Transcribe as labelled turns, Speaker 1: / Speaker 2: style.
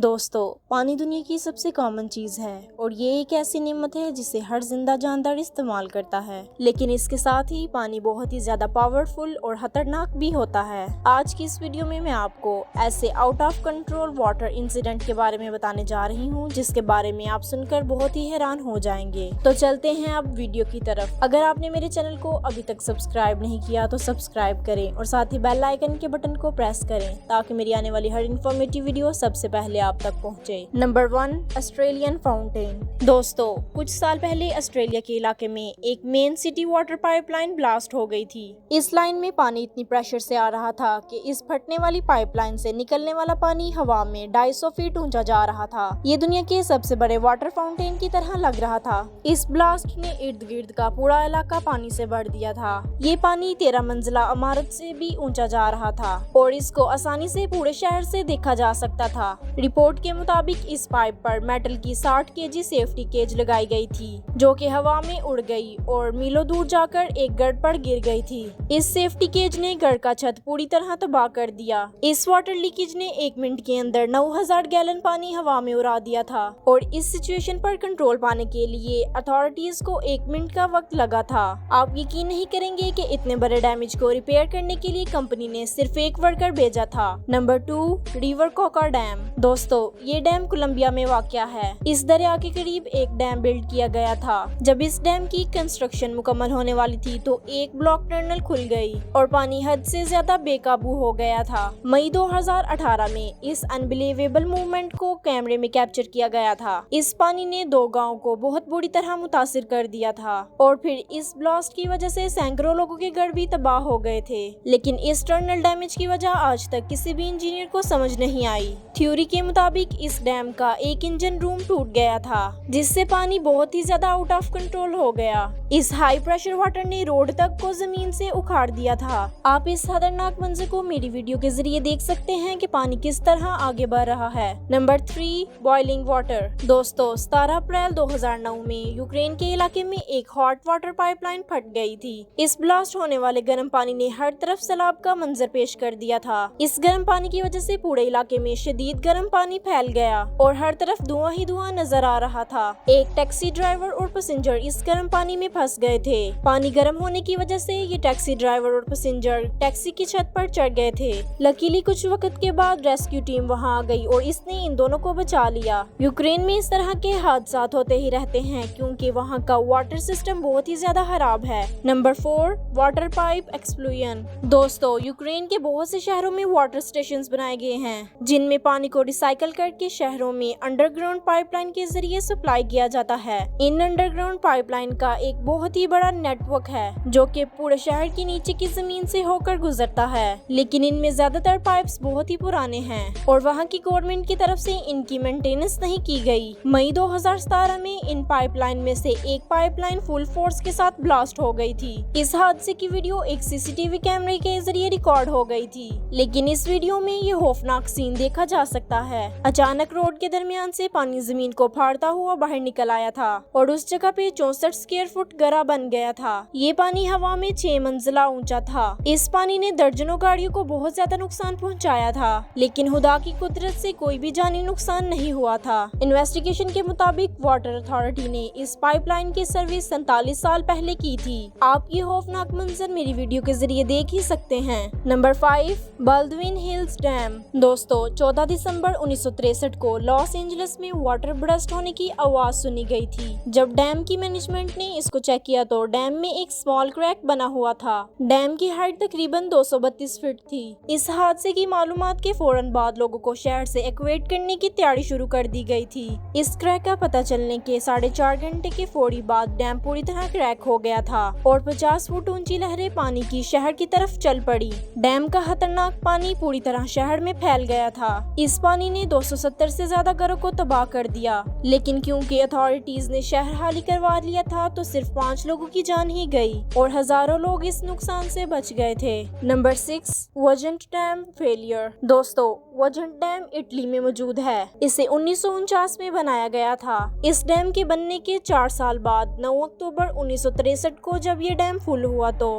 Speaker 1: دوستو، پانی دنیا کی سب سے کامن چیز ہے اور یہ ایک ایسی نعمت ہے جسے ہر زندہ جاندار استعمال کرتا ہے، لیکن اس کے ساتھ ہی پانی بہت ہی زیادہ پاورفل اور خطرناک بھی ہوتا ہے۔ آج کی اس ویڈیو میں آپ کو ایسے out of control water incident کے بارے میں بتانے جا رہی ہوں جس کے بارے میں آپ سن کر بہت ہی حیران ہو جائیں گے۔ تو چلتے ہیں اب ویڈیو کی طرف۔ اگر آپ نے میرے چینل کو ابھی تک سبسکرائب نہیں کیا تو سبسکرائب کریں اور ساتھ ہی بیل آئیکن کے بٹن کو پریس کریں تاکہ میری آنے والی ہر انفارمیٹیو ویڈیو سب سے پہلے آپ تک پہنچے۔ Number 1، Australian fountain. دوستو، کچھ سال پہلے آسٹریلیا کے علاقے میں ایک main city water pipe line blast ہو گئی تھی۔ اس لائن میں پانی اتنی پریشر سے آ رہا تھا کہ اس پھٹنے والی پائپ لائن سے نکلنے والا پانی ہوا میں 250 فیٹ اونچا جا رہا تھا۔ یہ دنیا کے سب سے بڑے واٹر فاؤنٹین کی طرح لگ رہا تھا۔ اس بلاسٹ نے ارد گرد کا پورا علاقہ پانی سے بھر دیا تھا۔ یہ پانی 13 منزلہ عمارت سے بھی اونچا جا رہا تھا اور اس کو آسانی سے پورے شہر سے دیکھا جا سکتا تھا۔ رپورٹ کے مطابق اس پائپ پر میٹل کی 60 kg سیفٹی کیج لگائی گئی تھی جو کہ ہوا میں اڑ گئی اور میلوں دور جا کر ایک گڑھ پر گر گئی تھی۔ اس سیفٹی کیج نے گڑھ کا چھت پوری طرح تباہ کر دیا۔ اس واٹر لیکیج نے 1 منٹ کے اندر 9000 گیلن پانی ہوا میں اڑا دیا تھا اور اس سچویشن پر کنٹرول پانے کے لیے اتھارٹیز کو 1 منٹ کا وقت لگا تھا۔ آپ یقین نہیں کریں گے کہ اتنے بڑے ڈیمیج کو ریپیئر کرنے کے لیے کمپنی نے صرف ایک ورکر بھیجا تھا۔ Number 2، river Koka dam. دوستو، یہ ڈیم کولمبیا میں واقع ہے۔ اس دریا کے قریب ایک ڈیم بلڈ کیا گیا تھا۔ جب اس ڈیم کی کنسٹرکشن مکمل ہونے والی تھی تو ایک بلاک ٹنل کھل گئی اور پانی حد سے زیادہ بے قابو ہو گیا تھا۔ مئی 2018 میں اس انبلیویبل موومنٹ کو کیمرے میں کیپچر کیا گیا تھا۔ اس پانی نے 2 گاؤں کو بہت بری طرح متاثر کر دیا تھا اور پھر اس بلاسٹ کی وجہ سے سینکڑوں لوگوں کے گھر بھی تباہ ہو گئے تھے، لیکن اس ٹنل ڈیمیج کی وجہ آج تک کسی بھی انجینئر کو سمجھ نہیں آئی۔ تھیوری کے مطابق اس ڈیم کا ایک انجن روم ٹوٹ گیا تھا جس سے پانی بہت ہی زیادہ آؤٹ آف کنٹرول ہو گیا۔ اس ہائی پریشر واٹر نے روڈ تک کو زمین سے اکھاڑ دیا تھا۔ آپ اس خطرناک منظر کو میری ویڈیو کے ذریعے دیکھ سکتے ہیں کہ پانی کس طرح آگے بڑھ رہا ہے۔ Number 3، boiling water. دوستو، 17 اپریل 2009 میں یوکرین کے علاقے میں ایک ہاٹ واٹر پائپ لائن پھٹ گئی تھی۔ اس بلاسٹ ہونے والے گرم پانی نے ہر طرف سیلاب کا منظر پیش کر دیا تھا۔ اس گرم پانی کی وجہ سے پورے علاقے میں شدید گرم پانی پھیل گیا اور ہر طرف دھواں ہی دھواں نظر آ رہا تھا۔ ایک ٹیکسی ڈرائیور اور پیسنجر اس گرم پانی میں پھنس گئے تھے۔ پانی گرم ہونے کی وجہ سے یہ ٹیکسی ڈرائیور اور پیسنجر ٹیکسی کی چھت پر چڑھ گئے تھے۔ لکیلی کچھ وقت کے بعد ریسکیو ٹیم وہاں آ گئی اور اس نے ان دونوں کو بچا لیا۔ یوکرین میں اس طرح کے حادثات ہوتے ہی رہتے ہیں کیونکہ وہاں کا واٹر سسٹم بہت ہی زیادہ خراب ہے۔ Number 4، water pipe explosion. دوستو، یوکرین کے بہت سے شہروں میں واٹر اسٹیشنز بنائے گئے ہیں جن میں پانی کو ریسائیکل کر کے شہروں میں انڈر گراؤنڈ پائپ لائن کے ذریعے سپلائی کیا جاتا ہے۔ ان انڈر گراؤنڈ پائپ لائن کا ایک بہت ہی بڑا نیٹ ورک ہے جو کہ پورے شہر کی نیچے کی زمین سے ہو کر گزرتا ہے، لیکن ان میں زیادہ تر پائپس بہت ہی پرانے ہیں اور وہاں کی گورنمنٹ کی طرف سے ان کی مینٹیننس نہیں کی گئی۔ مئی 2017 میں ان پائپ لائن میں سے ایک پائپ لائن فل فورس کے ساتھ بلاسٹ ہو گئی تھی۔ اس حادثے کی ویڈیو ایک CCTV کیمرے کے ذریعے ریکارڈ ہو گئی تھی، لیکن اس ویڈیو میں یہ خوفناک سین دیکھا جا سکتا ہے۔ اچانک روڈ کے درمیان سے پانی زمین کو پھاڑتا ہوا باہر نکل آیا تھا اور اس جگہ پہ 64 اسکوائر فٹ گڑھا بن گیا تھا۔ یہ پانی ہوا میں 6 منزلہ اونچا تھا۔ اس پانی نے درجنوں گاڑیوں کو بہت زیادہ نقصان پہنچایا تھا، لیکن خدا کی قدرت سے کوئی بھی جانی نقصان نہیں ہوا تھا۔ انویسٹیگیشن کے مطابق واٹر اتھارٹی نے اس پائپ لائن کی سروس 47 سال پہلے کی تھی۔ آپ یہ خوفناک منظر میری ویڈیو کے ذریعے دیکھ ہی سکتے ہیں۔ Number 5، Baldwin Hills dam. دوستو، 14 دسمبر 1963 کو لاس اینجلس میں واٹر برسٹ ہونے کی آواز سنی گئی تھی۔ جب ڈیم کی مینجمنٹ نے اس کو چیک کیا تو ڈیم میں ایک اسمال کریک بنا ہوا تھا۔ ڈیم کی ہائٹ تقریباً 232 فٹ تھی۔ اس حادثے کی معلومات کے فوراً بعد لوگوں کو شہر سے ایکویٹ کرنے کی تیاری شروع کر دی گئی تھی۔ اس کریک کا پتہ چلنے کے 4.5 گھنٹے کے فوری بعد ڈیم پوری طرح کریک ہو گیا تھا اور 50 فٹ اونچی لہریں پانی کی شہر کی طرف چل پڑی۔ ڈیم کا خطرناک پانی پوری طرح شہر میں پھیل گیا تھا۔ اس پانی نے 270 سے زیادہ گھروں کو تباہ کر دیا، لیکن کیونکہ اتھارٹیز نے شہر خالی کروا لیا تھا تو صرف 5 لوگوں کی جان ہی گئی اور ہزاروں لوگ اس نقصان سے بچ گئے تھے۔ Number 6، Vajont dam failure. دوستو، وجنٹ ڈیم اٹلی میں موجود ہے۔ اسے 1949 میں بنایا گیا تھا۔ اس ڈیم کے بننے کے 4 سال بعد 9 اکتوبر 1963 کو جب یہ ڈیم فل ہوا تو